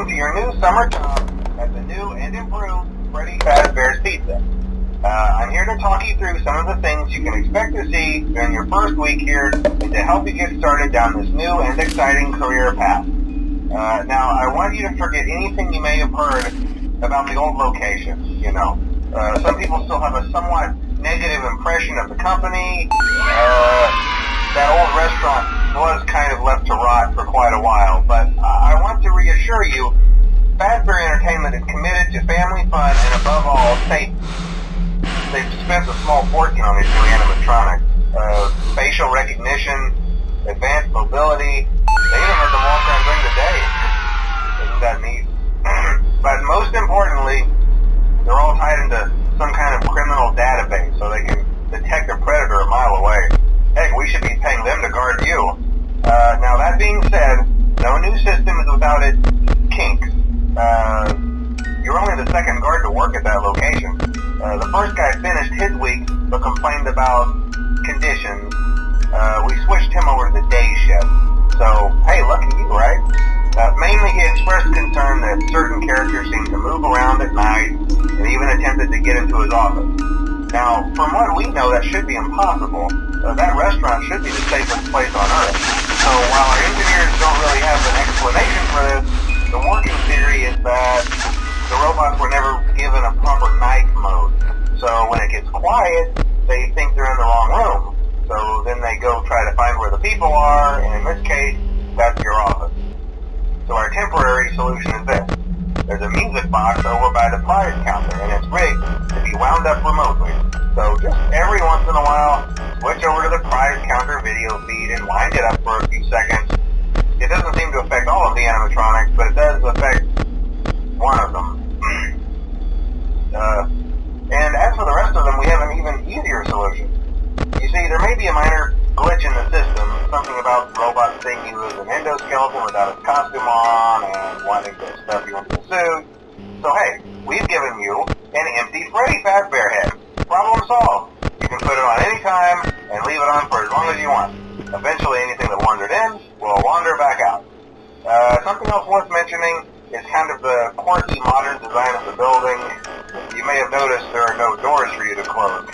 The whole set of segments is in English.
welcome to your new summer job at the new and improved Freddy Fazbear's Pizza. I'm here to talk you through some of the things you can expect to see during your first week here and to help you get started down this new and exciting career path. Now, I want you to forget anything you may have heard about the old location, you know. Some people still have a somewhat negative impression of the company. That old restaurant was kind of left to rot for quite a while, but I want to reassure you, Fazbear Entertainment is committed to family fun and above all, safety. They've spent a small fortune on these new animatronics. Facial recognition, advanced mobility, they even let them walk around during the day. Isn't that neat? But most importantly, they're all tied into some kind of criminal database so they can detect a predator a mile away. Heck, we should be paying them to guard you. Now that being said, no new system is without its kinks. You're only the second guard to work at that location. The first guy finished his week but complained about conditions. We switched him over to the day shift. So, hey, lucky you, right? Mainly he expressed concern that certain characters seemed to move around at night and even attempted to get into his office. Now, from what we know, that should be impossible. That restaurant should be the safest place on Earth. So while our engineers don't really have an explanation for this, the working theory is that the robots were never given a proper night mode. So when it gets quiet, they think they're in the wrong room. So then they go try to find where the people are, and in this case, that's your office. So our temporary solution is this. There's a music box over by the prize counter, and it's rigged to be wound up remotely. So just every once in a while, switch over to the prize counter video feed and wind it up for a few seconds. It doesn't seem to affect all of the animatronics, but it does affect one of them. And as for the rest of them, we have an even easier solution. You see, there may be a minor glitch in the system, something about robots seeing you as an endoskeleton without its costume on and wanting to stuff you into the suit. So hey, we've given you an empty Freddy Fazbear head. Problem solved. You can put it on any time and leave it on for as long as you want. Eventually anything that wandered in will wander back out. Something else worth mentioning is kind of the quirky modern design of the building. You may have noticed there are no doors for you to close.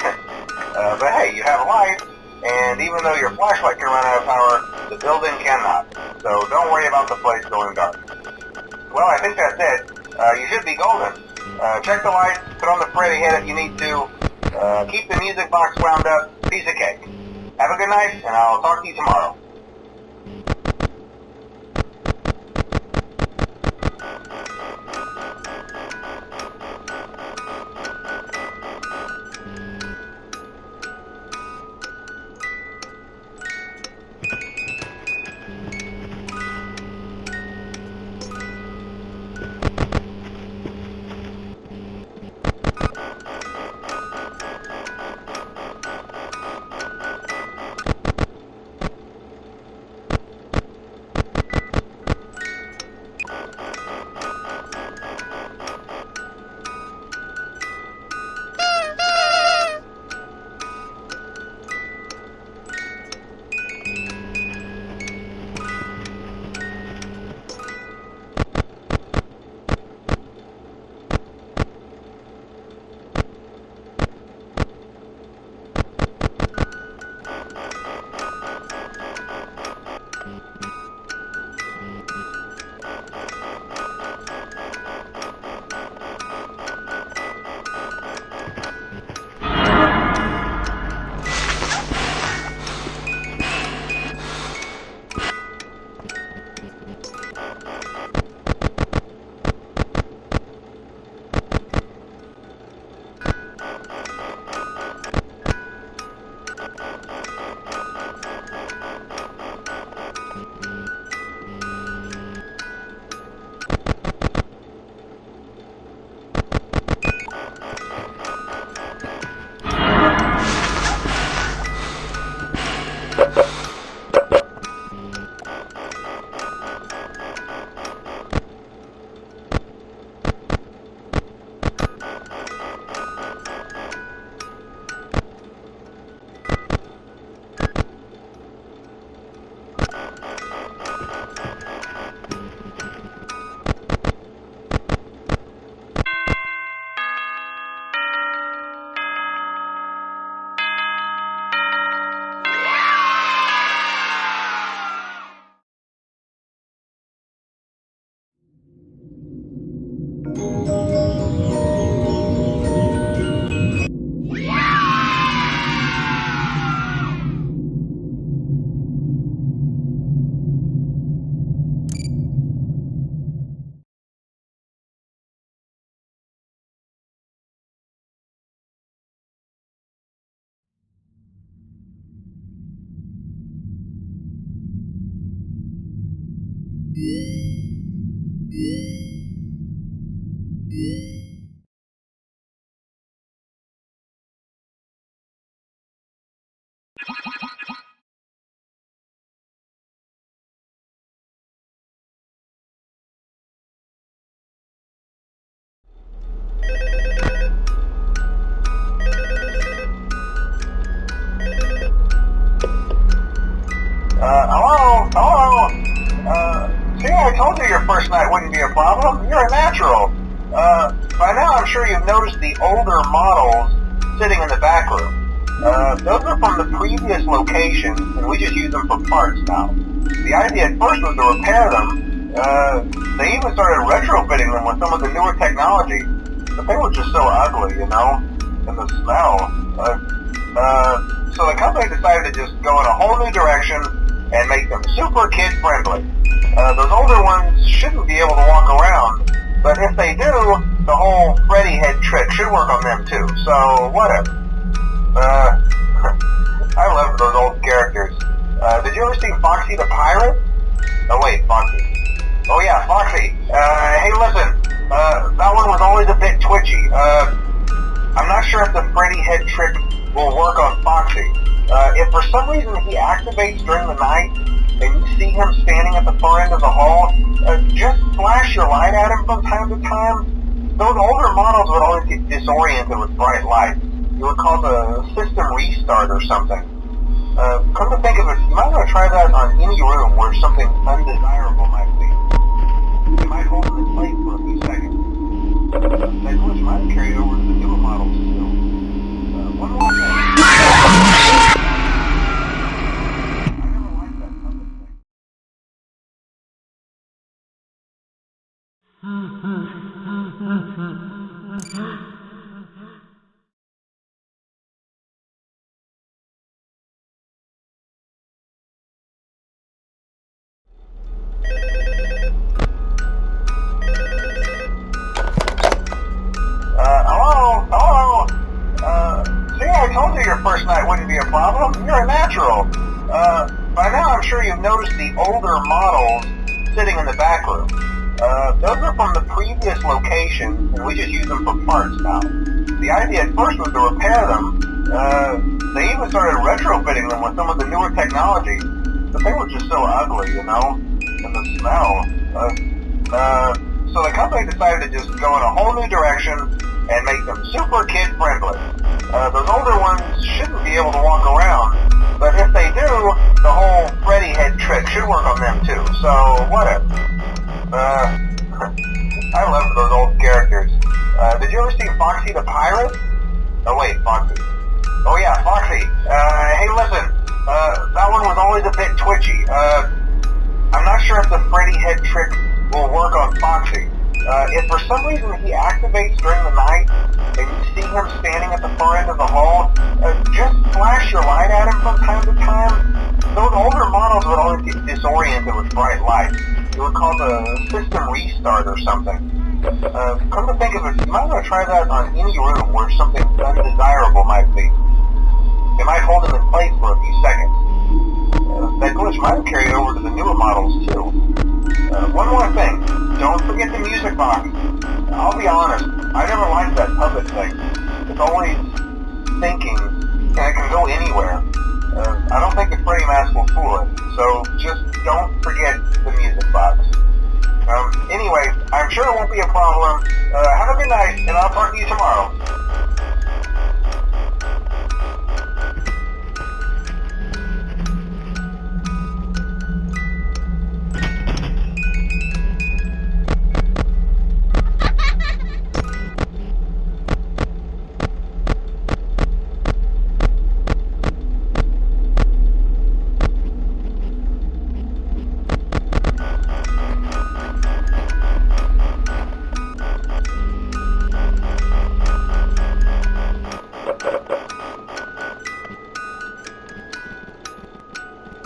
But hey, you have a light, and even though your flashlight can run out of power, the building cannot. So don't worry about the place going dark. Well, I think that's it. You should be golden. Check the lights, put on the Freddy head if you need to. Keep the music box wound up. Piece of cake. Have a good night, and I'll talk to you tomorrow. Hello? See, I told you your first night wouldn't be a problem. You're a natural. By now I'm sure you've noticed the older models sitting in the back room. Those are from the previous location, and we just use them for parts now. The idea at first was to repair them. They even started retrofitting them with some of the newer technology, but they were just so ugly, you know? And the smell. So the company decided to just go in a whole new direction and make them super kid-friendly. Those older ones shouldn't be able to walk around, but if they do, the whole Freddy head trick should work on them too, so whatever. I love those old characters. Did you ever see Foxy the Pirate? Oh wait, Foxy. Oh yeah, Foxy. Hey listen, that one was always a bit twitchy. I'm not sure if the Freddy head trick will work on Foxy. If for some reason he activates during the night, and you see him standing at the far end of the hall, just flash your light at him from time to time. Those older models would always get disoriented with bright light. It would cause a system restart or something. Come to think of it, you might want to try that on any room where something undesirable might be. You might hold him in place for a few seconds. That glitch might have carried over to the newer models too. One more thing. Hello? See, I told you your first night wouldn't be a problem. You're a natural. By now I'm sure you've noticed the older models sitting in the back room. Those are from the previous location, and we just use them for parts now. The idea at first was to repair them. They even started retrofitting them with some of the newer technology, but they were just so ugly, you know? And the smell. So the company decided to just go in a whole new direction and make them super kid-friendly. Those older ones shouldn't be able to walk around, but if they do, the whole Freddy head trick should work on them too, so whatever. I love those old characters. Did you ever see Foxy the Pirate? Oh wait, Foxy. Oh yeah, Foxy. Hey listen, that one was always a bit twitchy. I'm not sure if the Freddy head trick will work on Foxy. If for some reason he activates during the night, and you see him standing at the far end of the hall, just flash your light at him from time to time. Those older models would always get disoriented with bright light. It would cause a system restart or something. Come to think of it, you might want to try that on any room where something undesirable might be. It might hold him in place for a few seconds. That glitch might have carried over to the newer models too. One more thing, don't forget the music box. I'll be honest, I never liked that puppet thing. It's always thinking, and it can go anywhere. I don't think the Freddy mask will fool it, so just don't forget the music box. Anyway, I'm sure it won't be a problem. Have a good night, and I'll talk to you tomorrow.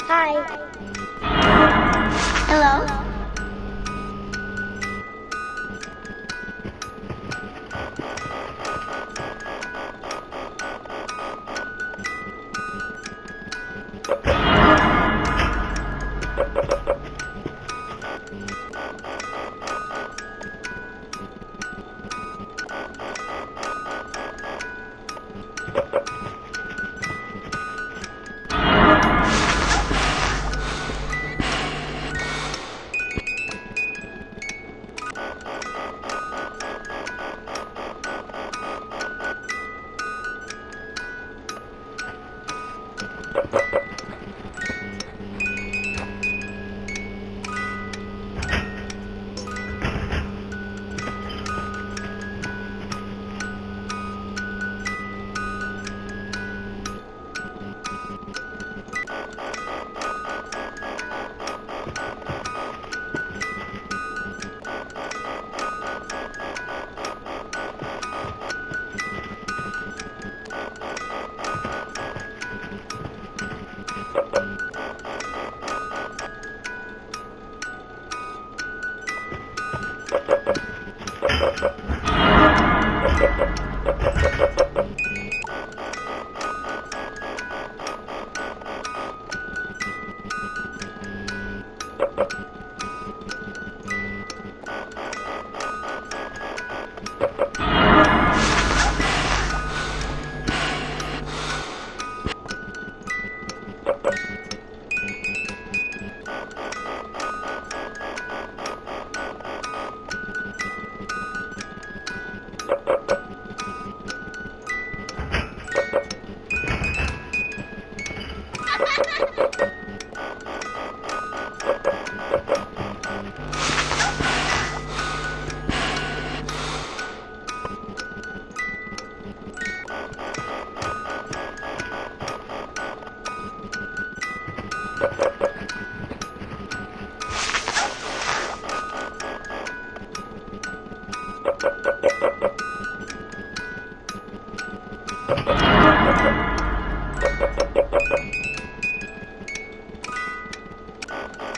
Hi. Hello?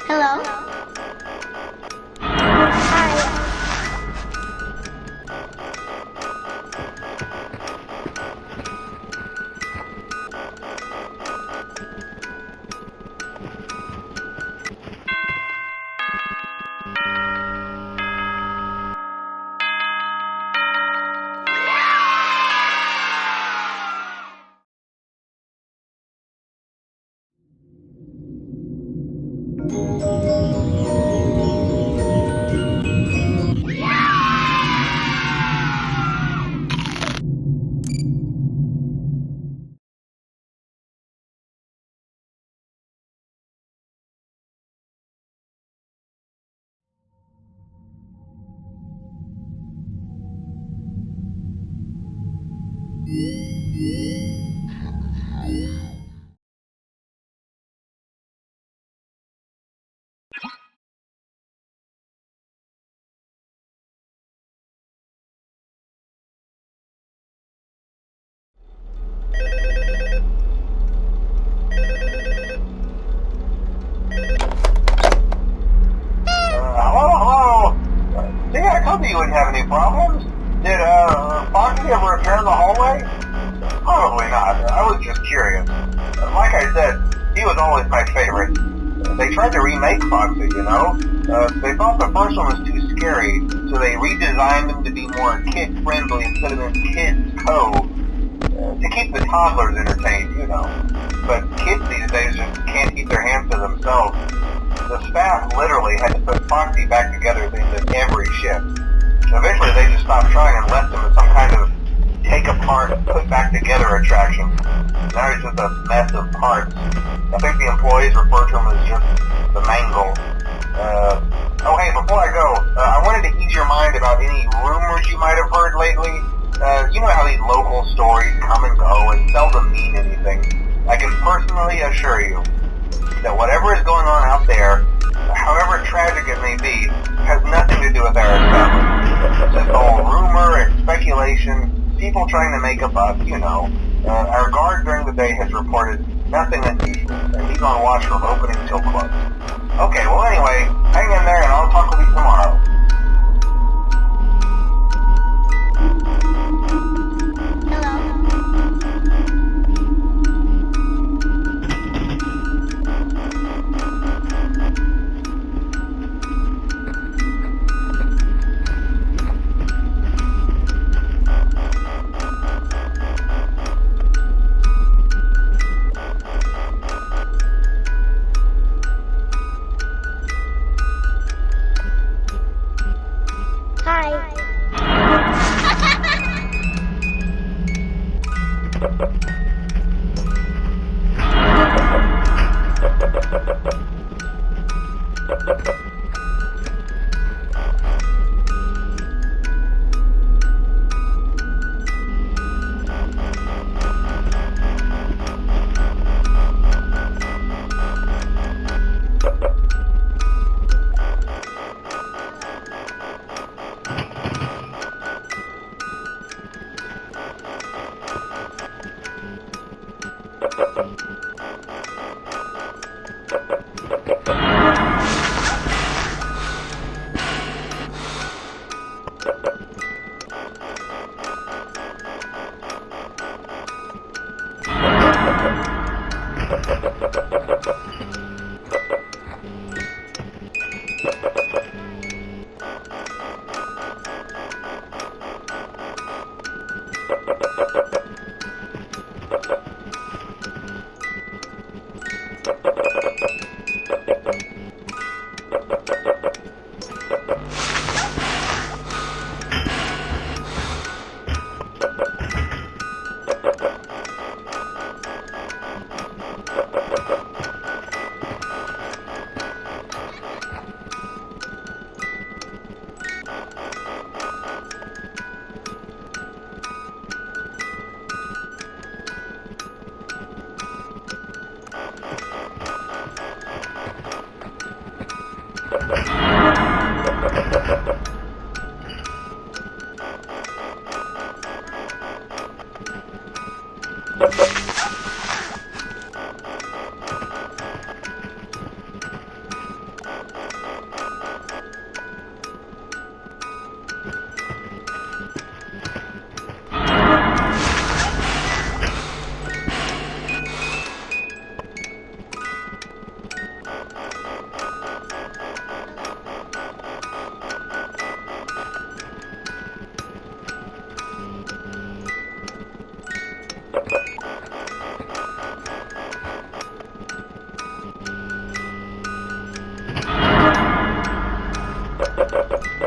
Hello? Hi. Hello? See, I told you wouldn't have any problems. Did, Foxy ever repair the hallway? Probably not. I was just curious. Like I said, he was always my favorite. They tried to remake Foxy, you know? They thought the first one was too scary, so they redesigned him to be more kid-friendly instead of in Kids Cove. To keep the toddlers entertained, you know. But kids these days just can't keep their hands to themselves. The staff literally had to put Foxy back together at the end of every shift. Eventually they just stopped trying and left him as some kind of take-apart, put-back-together attraction. Now he's just a mess of parts. I think the employees refer to him as just the mangle. Oh hey, before I go, I wanted to ease your mind about any rumors you might have heard lately. You know how these local stories come and go and seldom mean anything. I can personally assure you that whatever is going on out there, however tragic it may be, has nothing to do with our establishment. It's just all rumor and speculation, people trying to make a buck, you know. Our guard during the day has reported nothing unusual, and he's on watch from opening till close. Okay, well anyway, hang in there and I'll talk with you tomorrow. Hey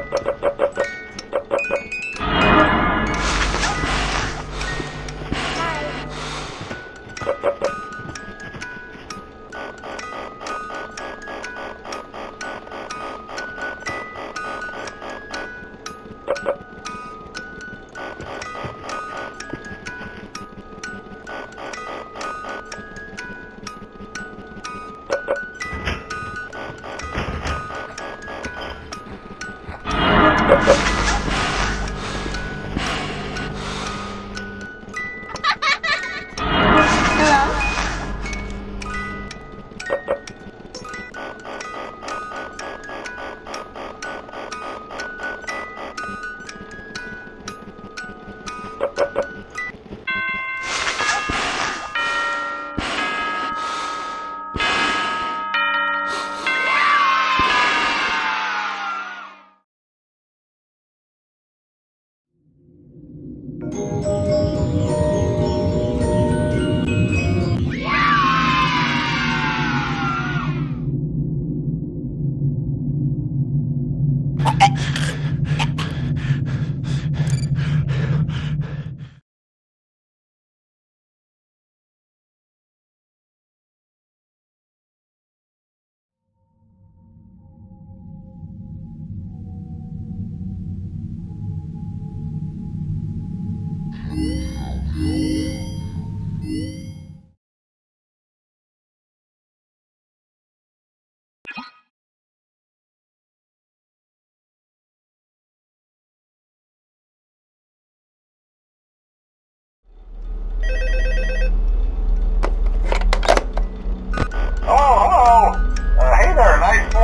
there, night 4.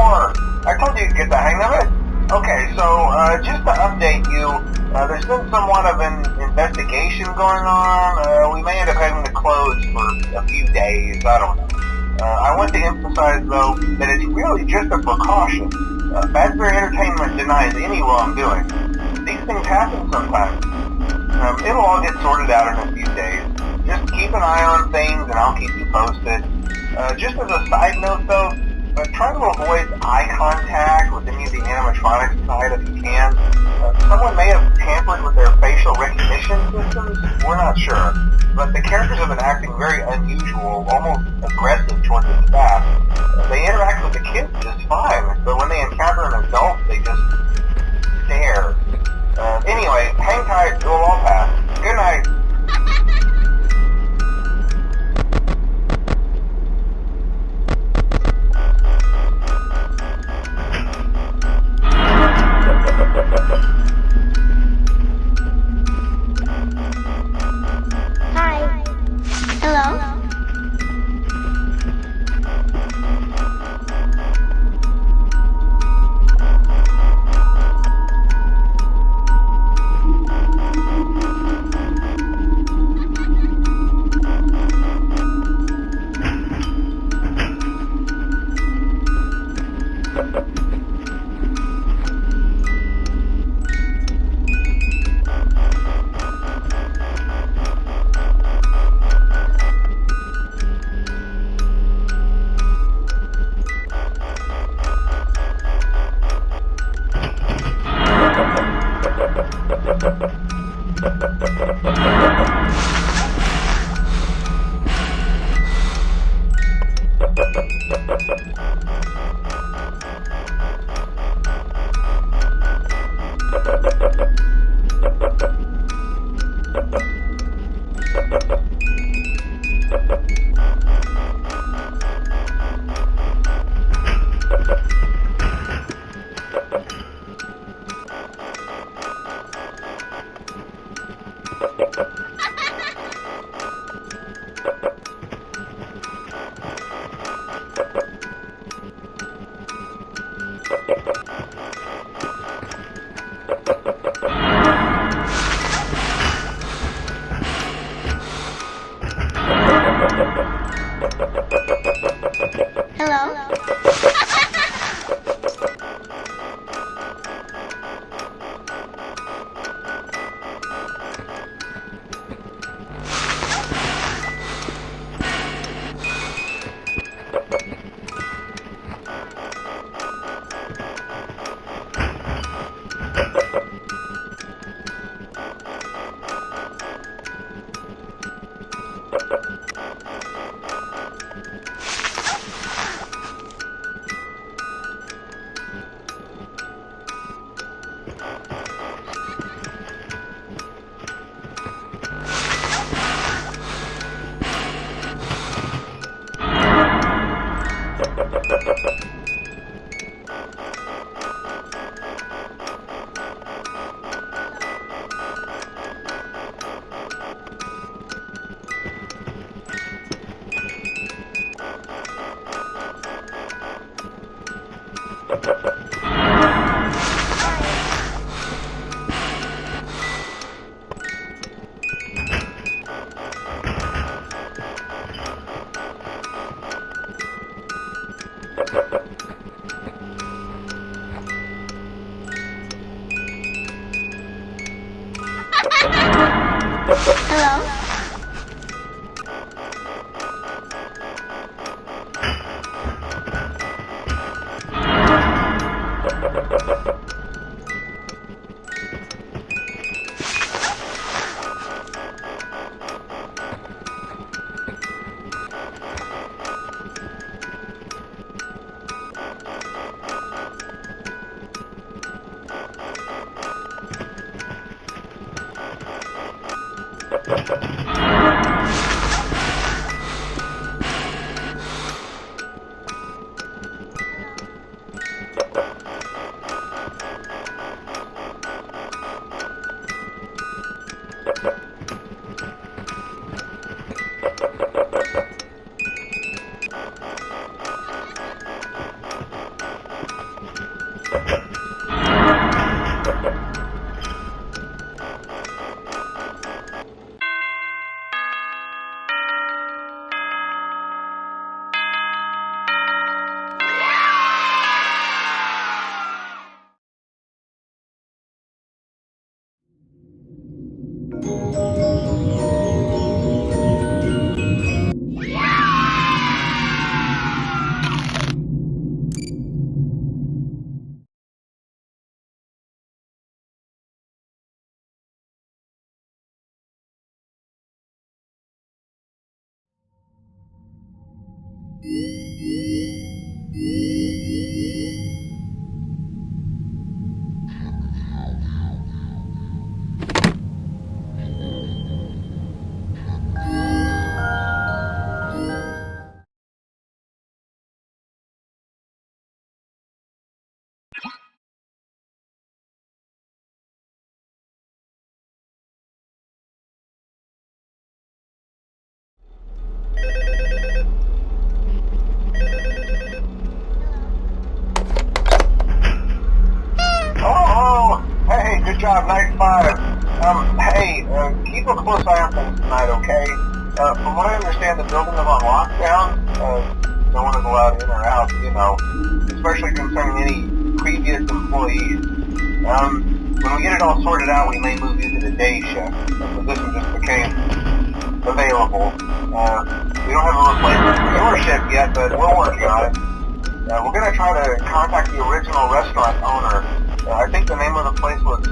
I told you to get the hang of it. Okay, so just to update you, there's been somewhat of an investigation going on. We may end up having to close for a few days, I don't know. I want to emphasize, though, that it's really just a precaution. Fazbear Entertainment denies any wrongdoing. These things happen sometimes. It'll all get sorted out in a few days. Just keep an eye on things, and I'll keep you posted. Just as a side note, though, try to avoid eye contact with any of the animatronics side if you can. Someone may have tampered with their facial recognition systems. We're not sure. But the characters have been acting very unusual, almost aggressive towards the staff. They interact with the kids just fine, but when they encounter an adult, they just stare. Anyway, hang tight, it'll all pass. Good night. Hi. Hello? Hello? Oh, hey, good job, night 5. Hey, keep a close eye on things tonight, okay? From what I understand, the building is on lockdown. No one is allowed in or out, you know, especially concerning any previous employees. When we get it all sorted out, we may move you to the day shift. The position just became available. We don't have a replacement for your shift yet, but we're working on it. We're going to try to contact the original restaurant owner. I think the name of the place was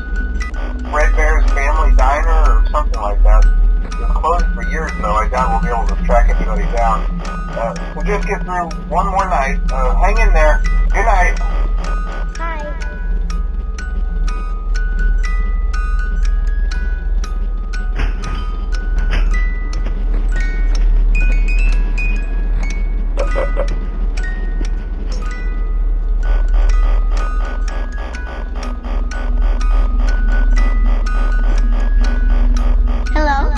Freddy's Family Diner or something like that. It was closed for years, though. I doubt we'll be able to track anybody down. We'll just get through one more night. Hang in there. Good night. Hi. Hello?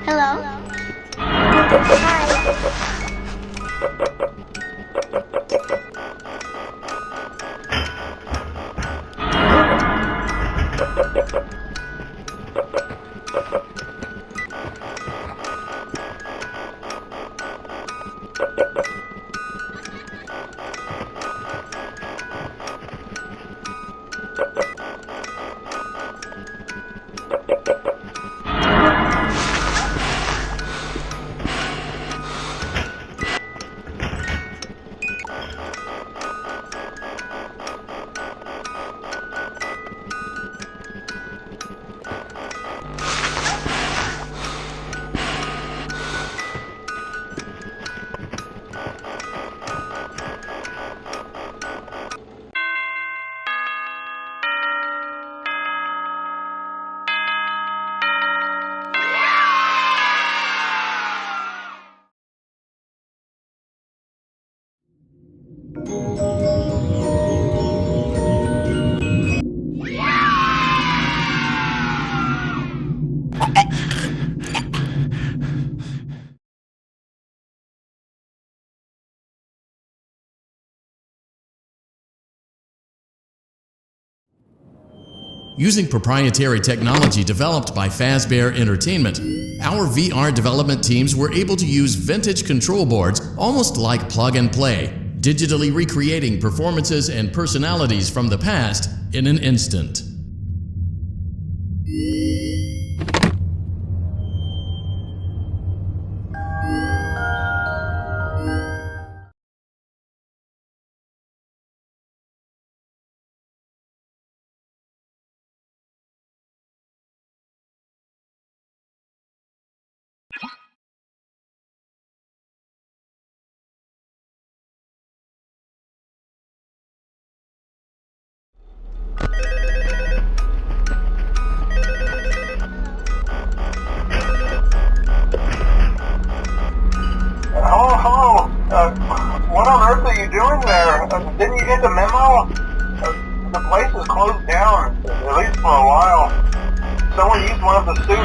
Hello? Hi. Using proprietary technology developed by Fazbear Entertainment, our VR development teams were able to use vintage control boards almost like plug and play, digitally recreating performances and personalities from the past in an instant. Hello? What on earth are you doing there? Didn't you get the memo? The place is closed down, at least for a while. Someone used one of the suits.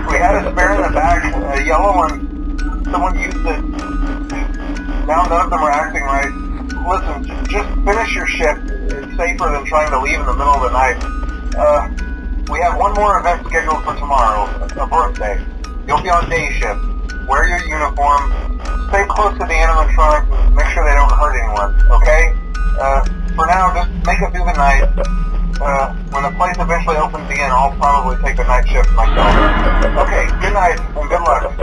We had a spare in the back, a yellow one. Someone used it. Now none of them are acting right. Listen, just finish your shift. It's safer than trying to leave in the middle of the night. We have one more event scheduled for tomorrow, a birthday. You'll be on day shift. Wear your uniform. Stay close to the animatronics and make sure they don't hurt anyone, okay? For now, just make it through the night. When the place eventually opens again, I'll probably take the night shift myself. Okay, good night and good luck.